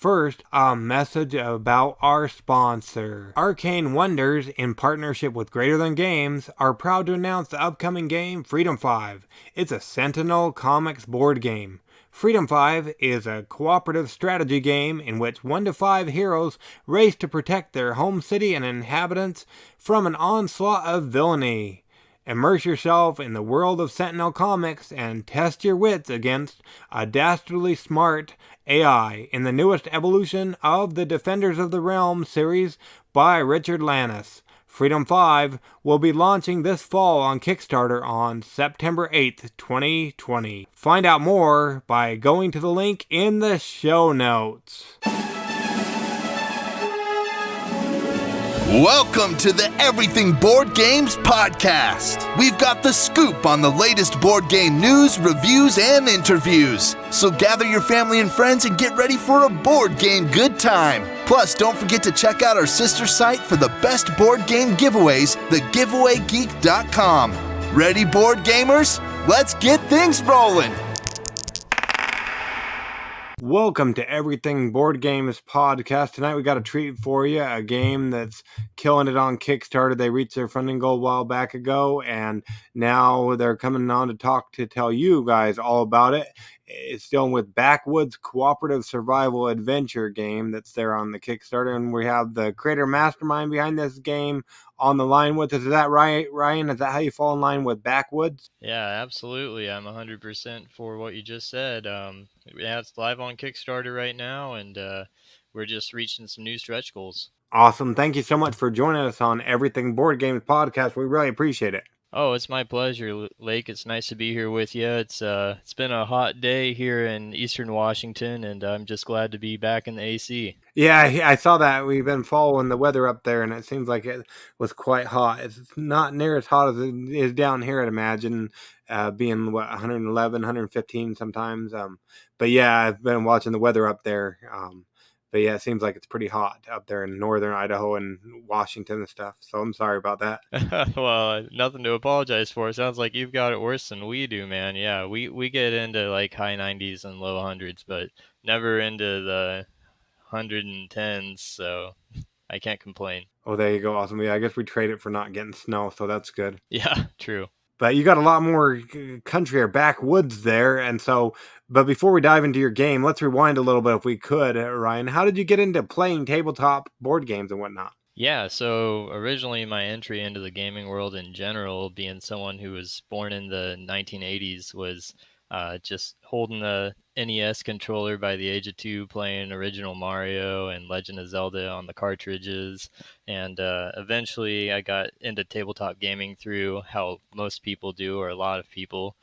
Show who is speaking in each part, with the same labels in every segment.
Speaker 1: first, a message about our sponsor. Arcane Wonders, in partnership with Greater Than Games, are proud to announce the upcoming game Freedom 5. It's a Sentinel Comics board game. Freedom 5 is a cooperative strategy game in which 1 to 5 heroes race to protect their home city and inhabitants from an onslaught of villainy. Immerse yourself in the world of Sentinel Comics and test your wits against a dastardly smart AI in the newest evolution of the Defenders of the Realm series by Richard Lannis. Freedom 5 will be launching this fall on Kickstarter on September 8th, 2020. Find out more by going to the link in the show notes.
Speaker 2: Welcome to the Everything Board Games podcast. We've got the scoop on the latest board game news, reviews, and interviews. So gather your family and friends and get ready for a board game good time. Plus, don't forget to check out our sister site for the best board game giveaways, thegiveawaygeek.com. Ready, board gamers? Let's get things rolling.
Speaker 1: Welcome to Everything Board Games podcast. Tonight we got a treat for you, a game that's killing it on Kickstarter. They reached their funding goal a while back ago, and now they're coming on to tell you guys all about it. It's dealing with Backwoods Cooperative Survival Adventure game that's there on the Kickstarter, and we have the creator mastermind behind this game on the line with us. Is that right, Ryan? Is that how you fall in line with Backwoods?
Speaker 3: Yeah, absolutely. I'm 100% for what you just said. Yeah, it's live on Kickstarter right now, and we're just reaching some new stretch goals.
Speaker 1: Awesome. Thank you so much for joining us on Everything Board Games podcast. We really appreciate it.
Speaker 3: Oh, it's my pleasure, Lake. It's nice to be here with you. It's been a hot day here in Eastern Washington, and I'm just glad to be back in the AC.
Speaker 1: Yeah, I saw that. We've been following the weather up there, and it seems like it was quite hot. It's not near as hot as it is down here, I'd imagine, being 111, 115 sometimes. But yeah, I've been watching the weather up there. But yeah, it seems like it's pretty hot up there in northern Idaho and Washington and stuff. So I'm sorry about that.
Speaker 3: Well, nothing to apologize for. It sounds like you've got it worse than we do, man. Yeah, we get into like high 90s and low hundreds, but never into the 110s, so I can't complain.
Speaker 1: Oh, there you go. Awesome. Yeah, I guess we trade it for not getting snow, so that's good.
Speaker 3: Yeah, true.
Speaker 1: But you got a lot more country or backwoods there, and so, but before we dive into your game, let's rewind a little bit if we could, Ryan. How did you get into playing tabletop board games and whatnot?
Speaker 3: Yeah, so originally my entry into the gaming world in general, being someone who was born in the 1980s, was just holding the NES controller by the age of 2, playing original Mario and Legend of Zelda on the cartridges. And eventually I got into tabletop gaming through how most people do, or a lot of people,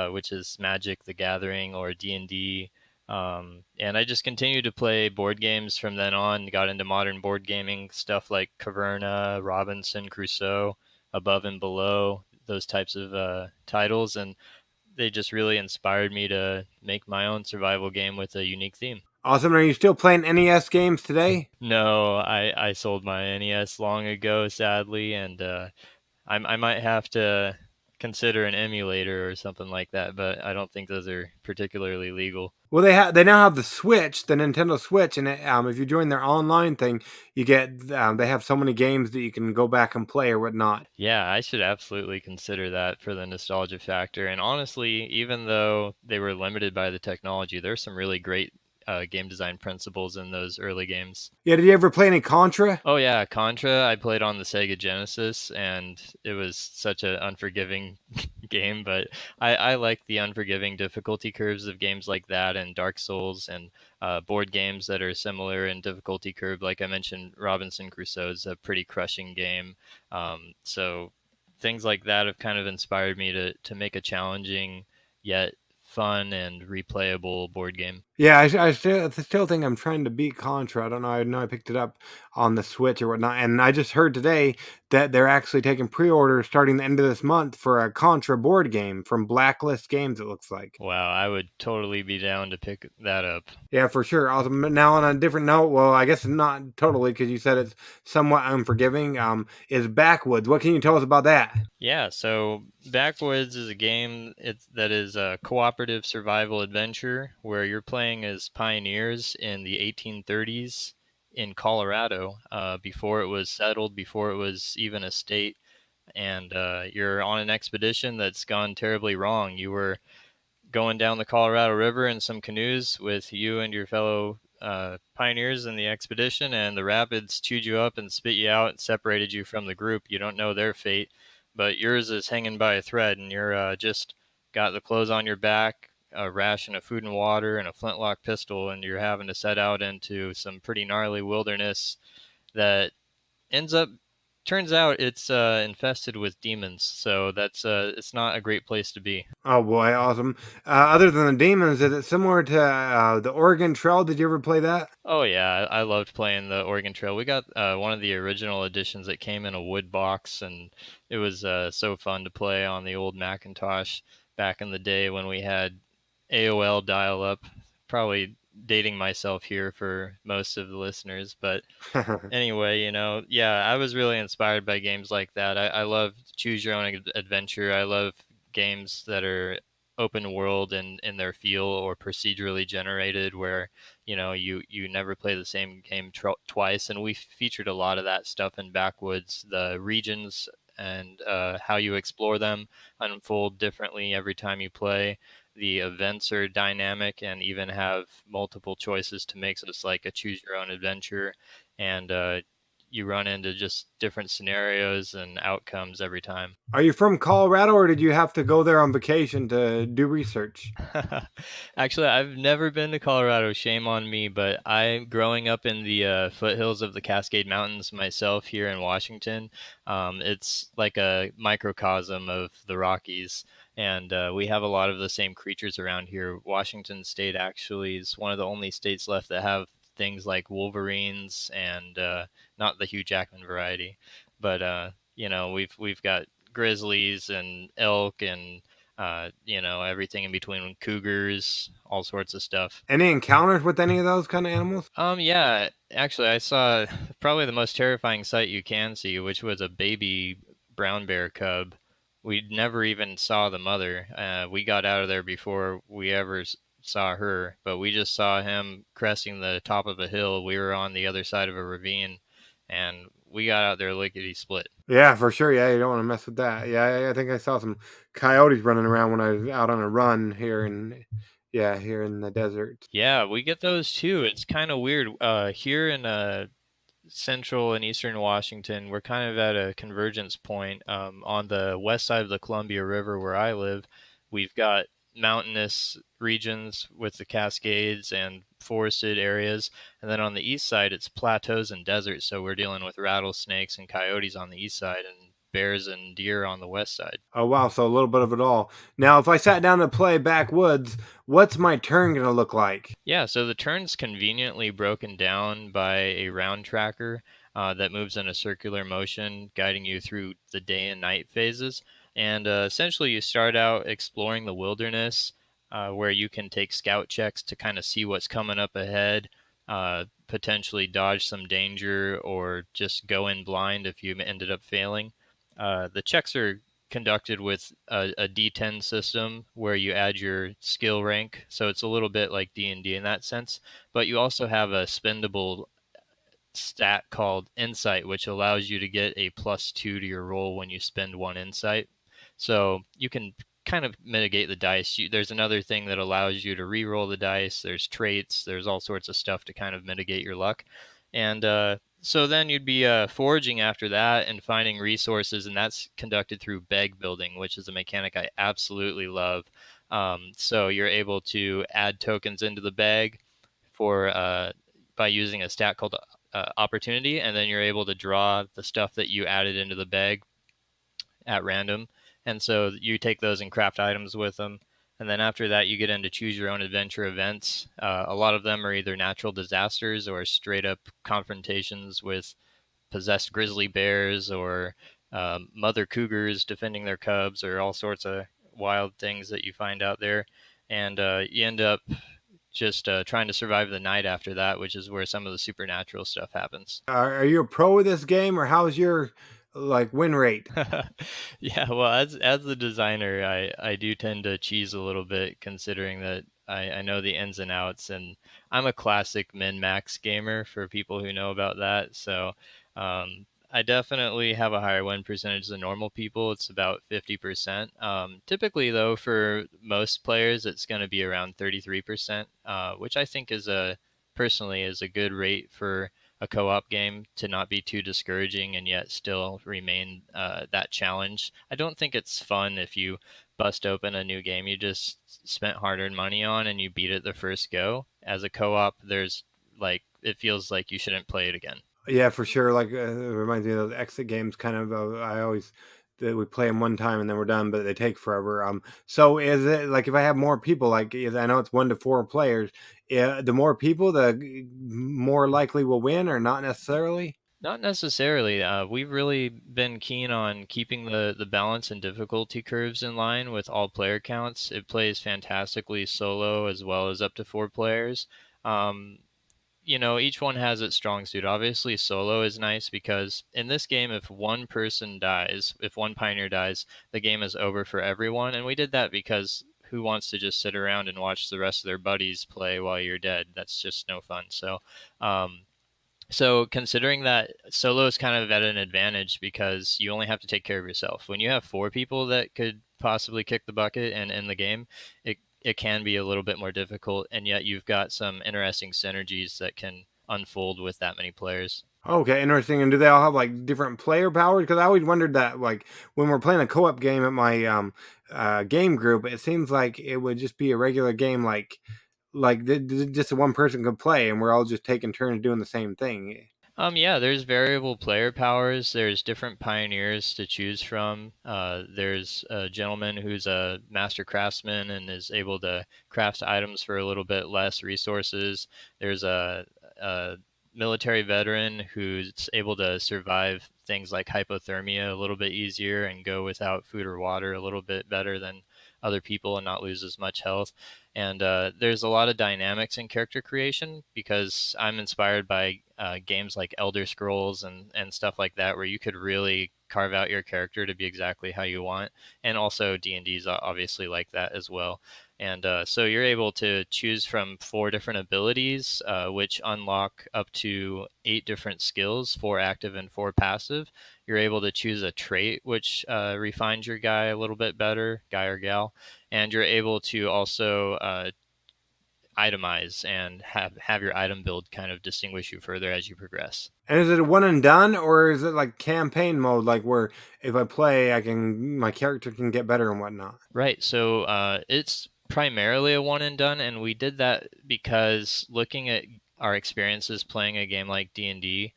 Speaker 3: which is Magic the Gathering or D&D. And I just continued to play board games from then on, got into modern board gaming, stuff like Caverna, Robinson Crusoe, Above and Below, those types of titles. And they just really inspired me to make my own survival game with a unique theme.
Speaker 1: Awesome. Are you still playing NES games today?
Speaker 3: No, I sold my NES long ago, sadly, and I might have to consider an emulator or something like that, but I don't think those are particularly legal.
Speaker 1: Well, they now have the Switch, the Nintendo Switch, and if you join their online thing, you get they have so many games that you can go back and play or whatnot.
Speaker 3: Yeah, I should absolutely consider that for the nostalgia factor. And honestly, even though they were limited by the technology, there's some really great game design principles in those early games.
Speaker 1: Yeah, did you ever play any Contra?
Speaker 3: Oh yeah, Contra, I played on the Sega Genesis, and it was such an unforgiving game, but I like the unforgiving difficulty curves of games like that, and Dark Souls, and board games that are similar in difficulty curve. Like I mentioned, Robinson Crusoe is a pretty crushing game. So things like that have kind of inspired me to make a challenging yet fun and replayable board game.
Speaker 1: Yeah, I still think I'm trying to beat Contra. I don't know. I know I picked it up on the Switch or whatnot, and I just heard today that they're actually taking pre-orders starting the end of this month for a Contra board game from Blacklist Games, it looks like.
Speaker 3: Wow, I would totally be down to pick that up.
Speaker 1: Yeah, for sure. Awesome. Now, on a different note, well, I guess not totally, because you said it's somewhat unforgiving, is Backwoods. What can you tell us about that?
Speaker 3: Yeah, so Backwoods is a game that is cooperative cooperative survival adventure where you're playing as pioneers in the 1830s in Colorado, before it was settled, before it was even a state. And you're on an expedition that's gone terribly wrong. You were going down the Colorado River in some canoes with you and your fellow pioneers in the expedition, and the rapids chewed you up and spit you out and separated you from the group. You don't know their fate, but yours is hanging by a thread, and you're just got the clothes on your back, a ration of food and water, and a flintlock pistol, and you're having to set out into some pretty gnarly wilderness that ends up turns out it's infested with demons. So that's it's not a great place to be.
Speaker 1: Oh boy, awesome. Other than the demons, is it similar to the Oregon Trail? Did you ever play that?
Speaker 3: Oh yeah, I loved playing the Oregon Trail. We got one of the original editions that came in a wood box, and it was so fun to play on the old Macintosh back in the day when we had AOL dial-up. Probably dating myself here for most of the listeners, but anyway, yeah, I was really inspired by games like that. I love choose your own adventure. I love games that are open world in their feel or procedurally generated where, you never play the same game twice. And we featured a lot of that stuff in Backwoods. The regions and how you explore them unfold differently every time you play. The events are dynamic and even have multiple choices to make, so it's like a choose your own adventure. And you run into just different scenarios and outcomes every time.
Speaker 1: Are you from Colorado, or did you have to go there on vacation to do research?
Speaker 3: Actually, I've never been to Colorado. Shame on me, but I'm growing up in the foothills of the Cascade Mountains myself here in Washington. It's like a microcosm of the Rockies, and we have a lot of the same creatures around here. Washington State actually is one of the only states left that have things like wolverines and not the Hugh Jackman variety, but we've got grizzlies and elk and everything in between, cougars, all sorts of stuff.
Speaker 1: Any encounters with any of those kind of animals?
Speaker 3: Yeah, actually, I saw probably the most terrifying sight you can see, which was a baby brown bear cub. We never even saw the mother. We got out of there before we ever saw her, but we just saw him cresting the top of a hill. We were on the other side of a ravine, and we got out there lickety split.
Speaker 1: Yeah, for sure. Yeah, you don't want to mess with that. Yeah, I think I saw some coyotes running around when I was out on a run here in the desert.
Speaker 3: Yeah, we get those too. It's kind of weird. Here in central and eastern Washington, we're kind of at a convergence point. On the west side of the Columbia River, where I live, we've got mountainous regions with the Cascades and forested areas. And then on the east side, it's plateaus and deserts. So we're dealing with rattlesnakes and coyotes on the east side and bears and deer on the west side.
Speaker 1: Oh wow, so a little bit of it all. Now, if I sat down to play Backwoods, what's my turn gonna look like?
Speaker 3: Yeah, so the turn's conveniently broken down by a round tracker that moves in a circular motion, guiding you through the day and night phases. And essentially, you start out exploring the wilderness, where you can take scout checks to kind of see what's coming up ahead, potentially dodge some danger, or just go in blind if you ended up failing. The checks are conducted with a D10 system where you add your skill rank, so it's a little bit like D&D in that sense. But you also have a spendable stat called Insight, which allows you to get a +2 to your roll when you spend one Insight. So you can kind of mitigate the dice. There's another thing that allows you to re-roll the dice. There's traits. There's all sorts of stuff to kind of mitigate your luck. And so then you'd be foraging after that and finding resources, and that's conducted through bag building, which is a mechanic I absolutely love. So you're able to add tokens into the bag for by using a stat called opportunity, and then you're able to draw the stuff that you added into the bag at random. And so you take those and craft items with them. And then after that, you get into choose your own adventure events. A lot of them are either natural disasters or straight up confrontations with possessed grizzly bears or mother cougars defending their cubs, or all sorts of wild things that you find out there. And you end up just trying to survive the night after that, which is where some of the supernatural stuff happens.
Speaker 1: Are you a pro with this game, or how's your like win rate?
Speaker 3: Yeah, well, as the designer, I do tend to cheese a little bit considering that I know the ins and outs, and I'm a classic min-max gamer for people who know about that. So I definitely have a higher win percentage than normal people. It's about 50%. Typically, though, for most players, it's going to be around 33%, which I think is a personally is a good rate for a co-op game to not be too discouraging and yet still remain that challenge. I don't think it's fun if you bust open a new game you just spent hard-earned money on and you beat it the first go. As a co-op, there's like it feels like you shouldn't play it again.
Speaker 1: Yeah, for sure. Like it reminds me of those exit games. Kind of. I always that we play them one time and then we're done, but they take forever. So is it like if I have more people? Like I know it's 1 to 4 players. The more people, the more likely will win, or not necessarily.
Speaker 3: Not necessarily. We've really been keen on keeping the balance and difficulty curves in line with all player counts. It plays fantastically solo as well as up to 4 players. Um, each one has its strong suit. Obviously, solo is nice because in this game, if one person dies, if one pioneer dies, the game is over for everyone. And we did that because who wants to just sit around and watch the rest of their buddies play while you're dead? That's just no fun. Um, so considering that solo is kind of at an advantage because you only have to take care of yourself. When you have 4 people that could possibly kick the bucket and end the game, it can be a little bit more difficult, and yet you've got some interesting synergies that can unfold with that many players.
Speaker 1: Okay, interesting. And do they all have like different player powers? Because I always wondered that, like when we're playing a co-op game at my game group, it seems like it would just be a regular game, just one person could play, and we're all just taking turns doing the same thing.
Speaker 3: Yeah, there's variable player powers. There's different pioneers to choose from. There's a gentleman who's a master craftsman and is able to craft items for a little bit less resources. There's a military veteran who's able to survive things like hypothermia a little bit easier and go without food or water a little bit better than other people and not lose as much health. And there's a lot of dynamics in character creation because I'm inspired by games like Elder Scrolls and stuff like that, where you could really carve out your character to be exactly how you want. And also D&D is obviously like that as well. And so you're able to choose from 4 different abilities, which unlock up to 8 different skills, 4 active and 4 passive. You're able to choose a trait, which refines your guy a little bit better, guy or gal, and you're able to also itemize and have your item build kind of distinguish you further as you progress.
Speaker 1: And is it a one and done, or is it like campaign mode, like where if I play, my character can get better and whatnot?
Speaker 3: Right. So it's primarily a one and done, and we did that because looking at our experiences playing a game like D&D,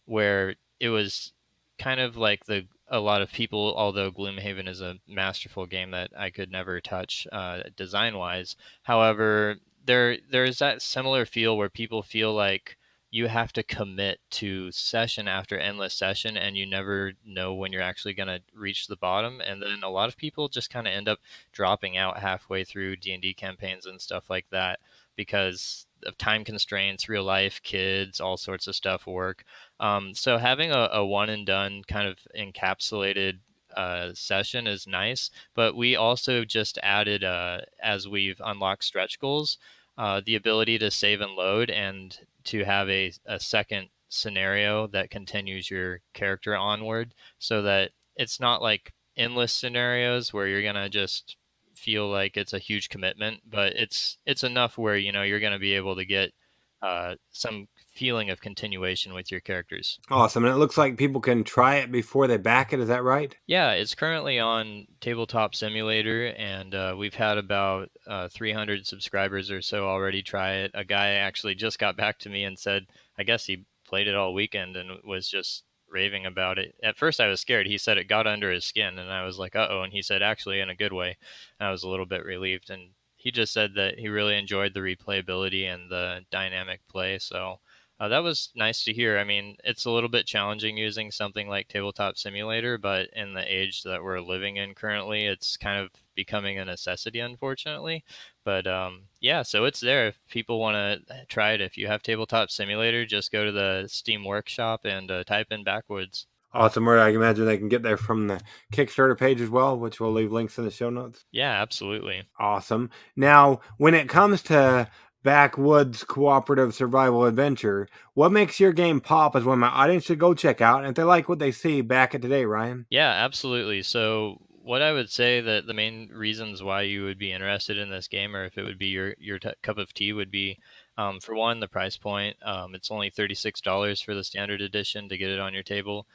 Speaker 3: where it was kind of like the a lot of people, although Gloomhaven is a masterful game that I could never touch design wise. However, there's that similar feel where people feel like you have to commit to session after endless session and you never know when you're actually going to reach the bottom, and then a lot of people just kind of end up dropping out halfway through D&D campaigns and stuff like that because of time constraints, real life, kids, all sorts of stuff, work. So having a one and done kind of encapsulated session is nice, but we also just added, as we've unlocked stretch goals, the ability to save and load and to have a second scenario that continues your character onward so that it's not like endless scenarios where you're going to just feel like it's a huge commitment, but it's enough where you're going to be able to get some feeling of continuation with your characters.
Speaker 1: Awesome. And it looks like people can try it before they back it. Is that right?
Speaker 3: Yeah, it's currently on Tabletop Simulator, and we've had about 300 subscribers or so already try it. A guy actually just got back to me and said, I guess he played it all weekend and was just raving about it. At first, I was scared. He said it got under his skin, and I was like, uh oh. And he said, actually, in a good way. And I was a little bit relieved. And he just said that he really enjoyed the replayability and the dynamic play. So that was nice to hear. I mean, it's a little bit challenging using something like Tabletop Simulator, but in the age that we're living in currently, it's kind of becoming a necessity, unfortunately. But yeah, so it's there if people want to try it. If you have Tabletop Simulator, just go to the Steam Workshop and type in Backwoods.
Speaker 1: Awesome. Or I imagine they can get there from the Kickstarter page as well, which we'll leave links in the show notes.
Speaker 3: Yeah, absolutely.
Speaker 1: Awesome. Now, when it comes to Backwoods Cooperative Survival Adventure, what makes your game pop is when my audience should go check out, and if they like what they see, back it today, Ryan.
Speaker 3: Yeah, absolutely. So what I would say that the main reasons why you would be interested in this game, or if it would be your cup of tea, would be for one, the price point. It's only $36 for the standard edition to get it on your table.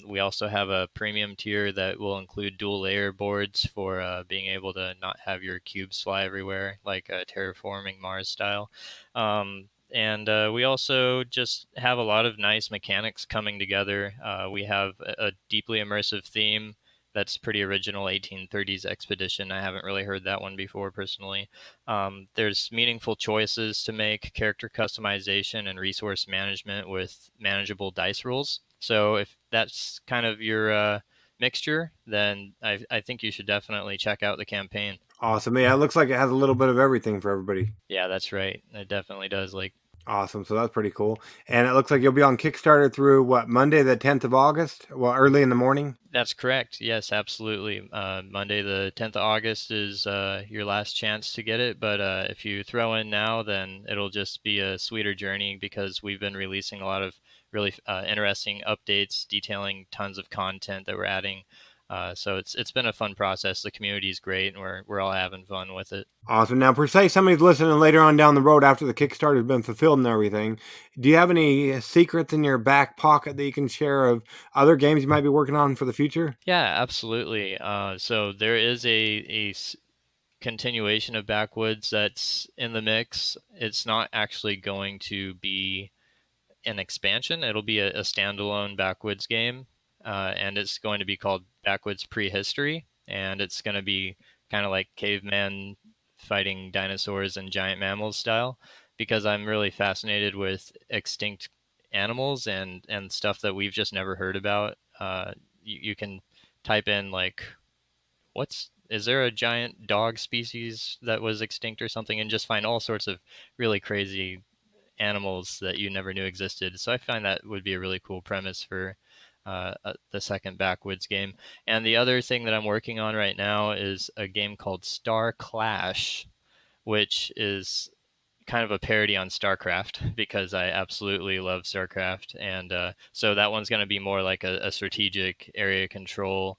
Speaker 3: We also have a premium tier that will include dual layer boards for being able to not have your cubes fly everywhere, like terraforming Mars style. And we also just have a lot of nice mechanics coming together. We have a deeply immersive theme that's pretty original, 1830s expedition. I haven't really heard that one before personally. There's meaningful choices to make, character customization, and resource management with manageable dice rules. So if that's kind of your mixture, then I think you should definitely check out the campaign.
Speaker 1: Awesome. Yeah, it looks like it has a little bit of everything for everybody.
Speaker 3: Yeah, that's right. It definitely does. Like,
Speaker 1: Awesome. So that's pretty cool. And it looks like you'll be on Kickstarter through what, Monday the 10th of August? Well, early in the morning?
Speaker 3: that's correct. Yes, absolutely. Monday, the 10th of August is your last chance to get it. But if you throw in now, then it'll just be a sweeter journey because we've been releasing a lot of really interesting updates detailing tons of content that we're adding. So it's been a fun process. The community is great, and we're all having fun with it.
Speaker 1: Awesome. Now, per se, somebody's listening later on down the road after the Kickstarter has been fulfilled and everything. Do you have any secrets in your back pocket that you can share of other games you might be working on for the future?
Speaker 3: Yeah, absolutely. So there is a continuation of Backwoods that's in the mix. It's not actually going to be an expansion. It'll be a standalone Backwoods game, and it's going to be called Backwoods Prehistory, and it's going to be kind of like caveman fighting dinosaurs and giant mammals style, because I'm really fascinated with extinct animals and stuff that we've just never heard about. You can type in like, is there a giant dog species that was extinct or something, and just find all sorts of really crazy animals that you never knew existed. So I find that would be a really cool premise for the second Backwoods game. And the other thing that I'm working on right now is a game called Star Clash, which is kind of a parody on StarCraft because I absolutely love StarCraft. And so that one's going to be more like a strategic area control,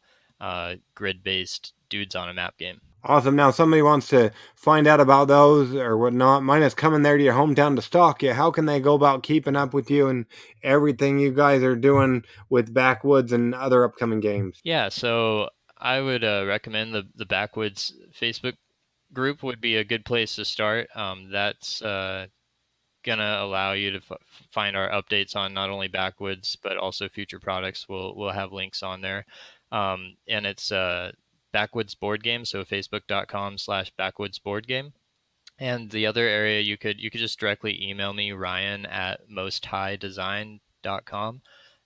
Speaker 3: grid-based dudes on a map game.
Speaker 1: Awesome. Now, somebody wants to find out about those or whatnot. Mine is coming there to your hometown to stalk you. How can they go about keeping up with you and everything you guys are doing with Backwoods and other upcoming games?
Speaker 3: Yeah, so I would recommend the Backwoods Facebook group would be a good place to start. That's gonna allow you to find our updates on not only Backwoods but also future products. We'll have links on there, and it's Backwoods Board Game, so facebook.com/Backwoods Board Game. And the other area you could just directly email me, Ryan at mosthighdesign.com,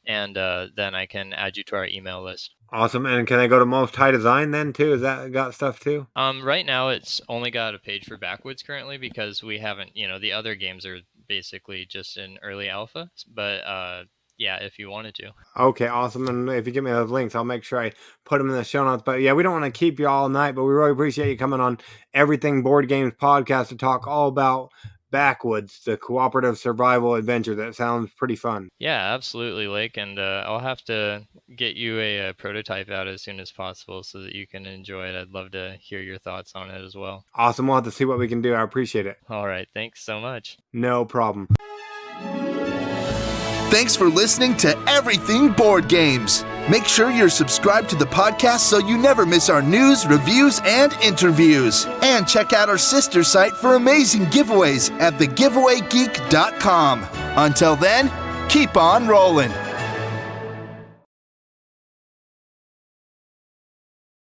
Speaker 3: and then I can add you to our email list.
Speaker 1: Awesome. And can I go to Most High Design then too? Is that got stuff too?
Speaker 3: Right now it's only got a page for Backwoods currently because we haven't, the other games are basically just in early alpha, but yeah, if you wanted to.
Speaker 1: Okay, awesome. And if you give me those links, I'll make sure I put them in the show notes. But yeah, we don't want to keep you all night, but we really appreciate you coming on Everything Board Games podcast to talk all about Backwoods, the cooperative survival adventure. That sounds pretty fun.
Speaker 3: Yeah, absolutely, Lake. And I'll have to get you a prototype out as soon as possible so that you can enjoy it. I'd love to hear your thoughts on it as well.
Speaker 1: Awesome. We'll have to see what we can do. I appreciate it.
Speaker 3: All right. Thanks so much.
Speaker 1: No problem.
Speaker 2: Thanks for listening to Everything Board Games. Make sure you're subscribed to the podcast so you never miss our news, reviews, and interviews. And check out our sister site for amazing giveaways at thegiveawaygeek.com. Until then, keep on rolling.